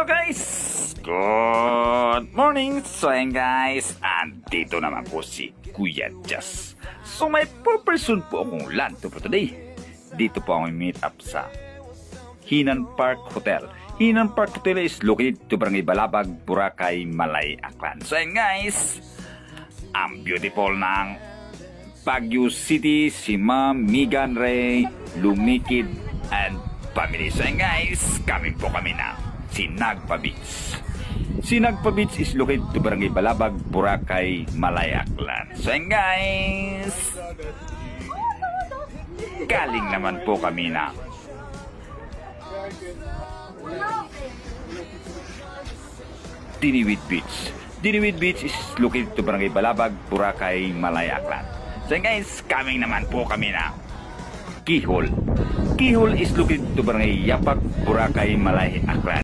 guys! Good morning! So ayan guys, andito naman po si Kuya Jazz. So may person po akong lanto for today. Dito po ako meet up sa Hinan Park Hotel. Hinan Park Hotel is located to Barangay Balabag, Boracay, Malay, Aklan. So ayan guys, ang beautiful ng Baguio City, si Ma'am Megan Ray, Lumikid, and family. So ayan guys, kami po kami na Sinagpa Beach. Sinagpa Beach is located to Barangay Balabag, Boracay, Malay, Aklan. So ayan guys, galing naman po kami na Diniwid Beach. Diniwid Beach is located to Barangay Balabag, Boracay, Malay, Aklan. So guys, coming naman po kami na Kihol. Kihol is located to Barangay Yapak, Boracay, Malay, Aklan.